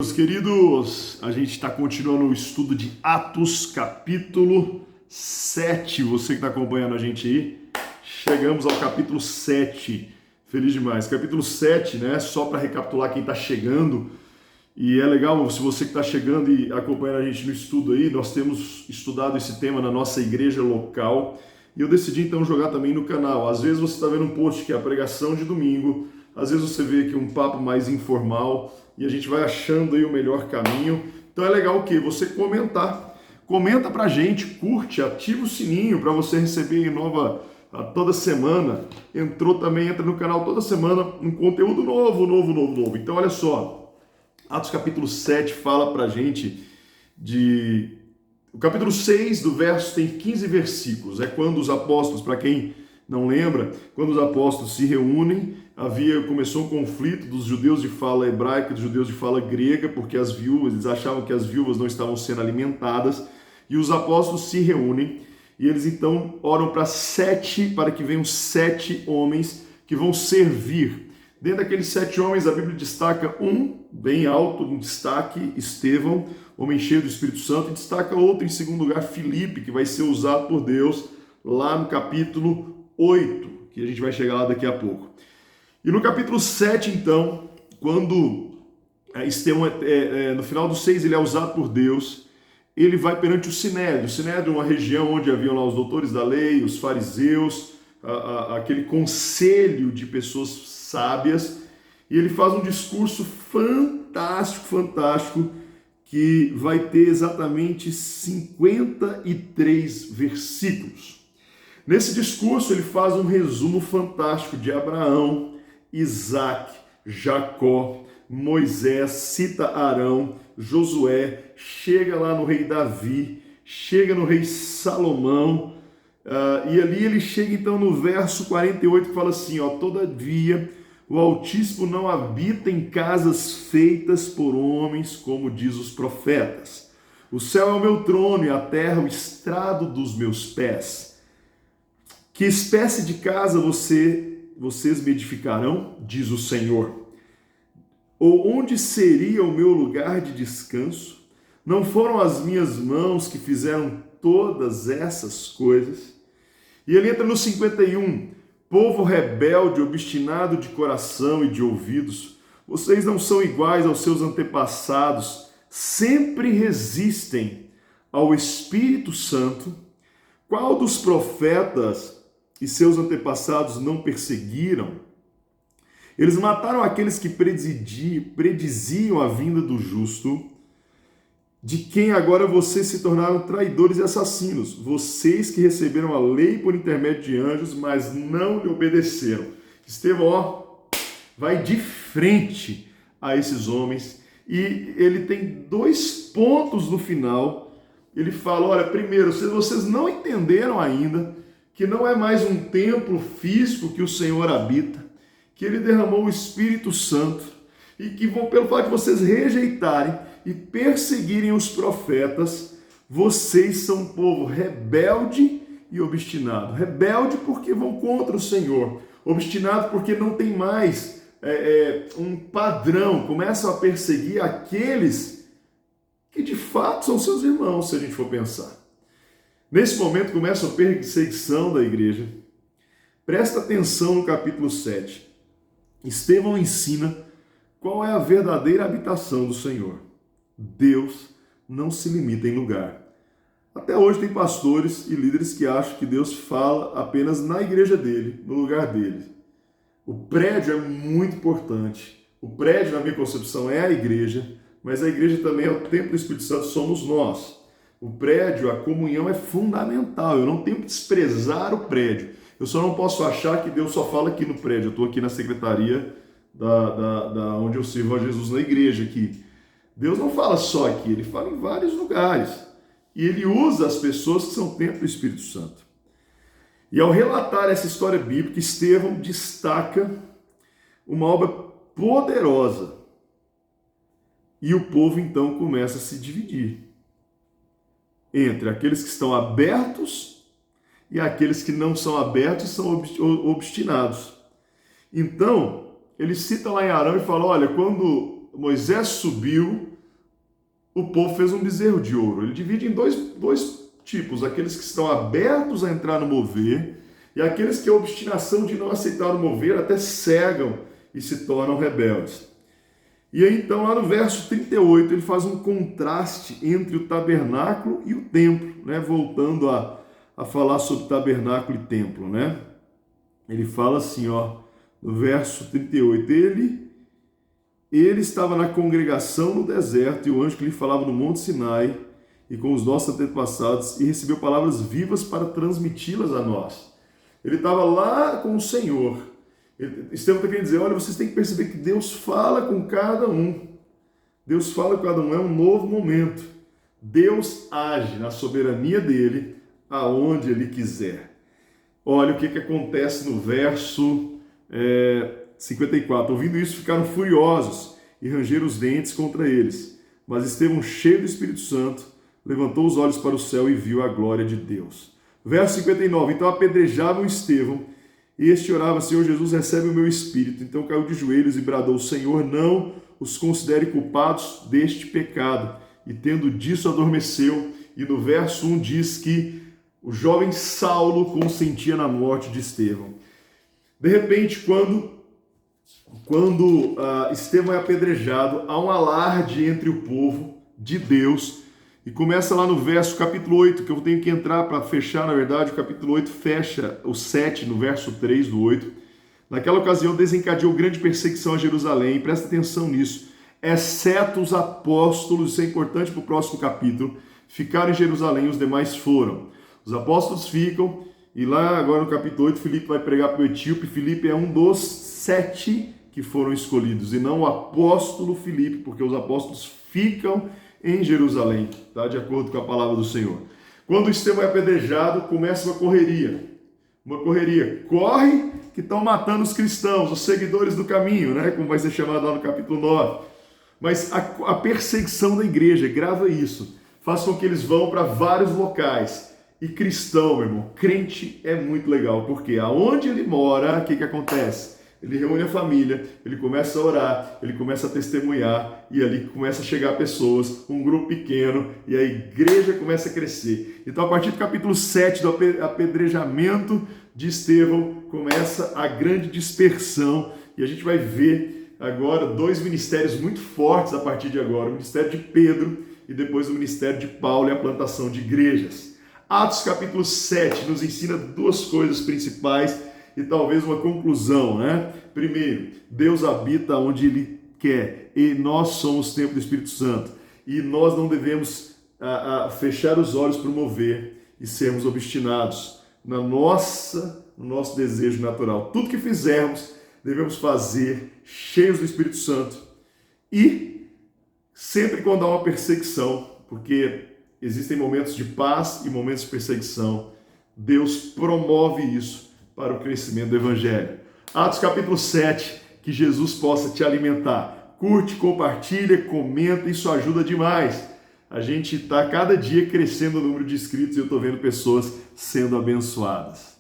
Meus queridos, a gente está continuando o estudo de Atos, capítulo 7. Você que está acompanhando a gente aí, chegamos ao capítulo 7. Feliz demais. Capítulo 7, né? Só para recapitular quem está chegando. E é legal, se você que está chegando e acompanhando a gente no estudo aí, nós temos estudado esse tema na nossa igreja local. E eu decidi então jogar também no canal. Às vezes você está vendo um post que é a pregação de domingo, às vezes você vê aqui um papo mais informal e a gente vai achando aí o melhor caminho. Então é legal o quê? Você comentar. Comenta pra gente, curte, ativa o sininho para você receber toda semana. Entra no canal toda semana um conteúdo novo. Então olha só, Atos capítulo 7 fala pra gente de... O capítulo 6 do verso tem 15 versículos. É quando os apóstolos, para quem não lembra, quando os apóstolos se reúnem, começou um conflito dos judeus de fala hebraica e dos judeus de fala grega, porque eles achavam que as viúvas não estavam sendo alimentadas, e os apóstolos se reúnem, e eles então oram para que venham 7 homens que vão servir. Dentro daqueles 7 homens, a Bíblia destaca um, bem alto, um destaque, Estevão, homem cheio do Espírito Santo, e destaca outro, em segundo lugar, Filipe, que vai ser usado por Deus lá no capítulo 8, que a gente vai chegar lá daqui a pouco. E no capítulo 7, então, quando Estevão, no final do 6, ele é usado por Deus, ele vai perante o Sinédrio. O Sinédrio é uma região onde haviam lá os doutores da lei, os fariseus, aquele conselho de pessoas sábias, e ele faz um discurso fantástico, que vai ter exatamente 53 versículos. Nesse discurso ele faz um resumo fantástico de Abraão, Isaac, Jacó, Moisés, cita Arão, Josué, chega lá no rei Davi, chega no rei Salomão, e ali ele chega então no verso 48 que fala assim, todavia o Altíssimo não habita em casas feitas por homens, como diz os profetas. O céu é o meu trono e a terra o estrado dos meus pés. Que espécie de casa vocês me edificarão, diz o Senhor? Ou onde seria o meu lugar de descanso? Não foram as minhas mãos que fizeram todas essas coisas? E ele entra no 51, povo rebelde, obstinado de coração e de ouvidos, vocês não são iguais aos seus antepassados, sempre resistem ao Espírito Santo. Qual dos profetas e seus antepassados não perseguiram? Eles mataram aqueles que prediziam a vinda do justo, de quem agora vocês se tornaram traidores e assassinos, vocês que receberam a lei por intermédio de anjos, mas não lhe obedeceram. Estevão, vai de frente a esses homens, e ele tem 2 pontos no final. Ele fala, olha, primeiro, se vocês não entenderam ainda que não é mais um templo físico que o Senhor habita, que ele derramou o Espírito Santo, e que pelo fato de vocês rejeitarem e perseguirem os profetas, vocês são um povo rebelde e obstinado. Rebelde porque vão contra o Senhor, obstinado porque não tem mais um padrão, começam a perseguir aqueles que de fato são seus irmãos, se a gente for pensar. Nesse momento começa a perseguição da igreja. Presta atenção no capítulo 7. Estevão ensina qual é a verdadeira habitação do Senhor. Deus não se limita em lugar. Até hoje tem pastores e líderes que acham que Deus fala apenas na igreja dele, no lugar dele. O prédio é muito importante. O prédio, na minha concepção, é a igreja, mas a igreja também é o templo do Espírito Santo, somos nós. O prédio, a comunhão é fundamental. Eu não tenho que desprezar o prédio. Eu só não posso achar que Deus só fala aqui no prédio. Eu estou aqui na secretaria da onde eu sirvo a Jesus na igreja aqui. Deus não fala só aqui, ele fala em vários lugares. E ele usa as pessoas que são templo do Espírito Santo. E ao relatar essa história bíblica, Estevão destaca uma obra poderosa. E o povo então começa a se dividir entre aqueles que estão abertos e aqueles que não são abertos e são obstinados. Então, ele cita lá em Arão e fala, olha, quando Moisés subiu, o povo fez um bezerro de ouro. Ele divide em dois tipos, aqueles que estão abertos a entrar no mover e aqueles que a obstinação de não aceitar o mover até cegam e se tornam rebeldes. E aí então lá no verso 38 ele faz um contraste entre o tabernáculo e o templo, né? Voltando a falar sobre tabernáculo e templo, né? Ele fala assim, ó, no verso 38, ele estava na congregação no deserto e o anjo que lhe falava no Monte Sinai e com os nossos antepassados e recebeu palavras vivas para transmiti-las a nós. Ele estava lá com o Senhor. Estevão está querendo dizer, olha, vocês têm que perceber que Deus fala com cada um. Deus fala com cada um, é um novo momento. Deus age na soberania dele, aonde ele quiser. Olha o que acontece no verso 54. Ouvindo isso, ficaram furiosos e rangeram os dentes contra eles. Mas Estevão, cheio do Espírito Santo, levantou os olhos para o céu e viu a glória de Deus. Verso 59. Então apedrejavam Estevão, e este orava, Senhor Jesus, recebe o meu espírito. Então caiu de joelhos e bradou, Senhor, não os considere culpados deste pecado. E tendo disso, adormeceu. E no verso 1 diz que o jovem Saulo consentia na morte de Estevão. De repente, quando Estevão é apedrejado, há um alarde entre o povo de Deus. E começa lá no verso capítulo 8, que eu tenho que entrar para fechar, na verdade, o capítulo 8 fecha o 7, no verso 3 do 8. Naquela ocasião desencadeou grande perseguição a Jerusalém, presta atenção nisso, exceto os apóstolos, isso é importante para o próximo capítulo, ficaram em Jerusalém, os demais foram. Os apóstolos ficam, e lá agora no capítulo 8, Filipe vai pregar para o etíope. Filipe é um dos 7 que foram escolhidos, e não o apóstolo Filipe, porque os apóstolos ficam em Jerusalém, tá? De acordo com a palavra do Senhor. Quando Estevão é apedrejado, começa uma correria. Corre que estão matando os cristãos, os seguidores do caminho, né? Como vai ser chamado lá no capítulo 9. Mas a perseguição da igreja, grava isso, faz com que eles vão para vários locais. E cristão, meu irmão, crente é muito legal, porque aonde ele mora, o que acontece? Ele reúne a família, ele começa a orar, ele começa a testemunhar, e ali começa a chegar pessoas, um grupo pequeno, e a igreja começa a crescer. Então, a partir do capítulo 7, do apedrejamento de Estevão, começa a grande dispersão, e a gente vai ver agora 2 ministérios muito fortes a partir de agora, o ministério de Pedro e depois o ministério de Paulo e a plantação de igrejas. Atos capítulo 7 nos ensina 2 coisas principais, e talvez uma conclusão, né? Primeiro, Deus habita onde Ele quer, e nós somos o templo do Espírito Santo, e nós não devemos fechar os olhos para o mover e sermos obstinados no nosso desejo natural. Tudo que fizermos, devemos fazer cheios do Espírito Santo, e sempre quando há uma perseguição, porque existem momentos de paz e momentos de perseguição, Deus promove isso para o crescimento do Evangelho. Atos capítulo 7, que Jesus possa te alimentar. Curte, compartilha, comenta, isso ajuda demais. A gente está cada dia crescendo o número de inscritos e eu estou vendo pessoas sendo abençoadas.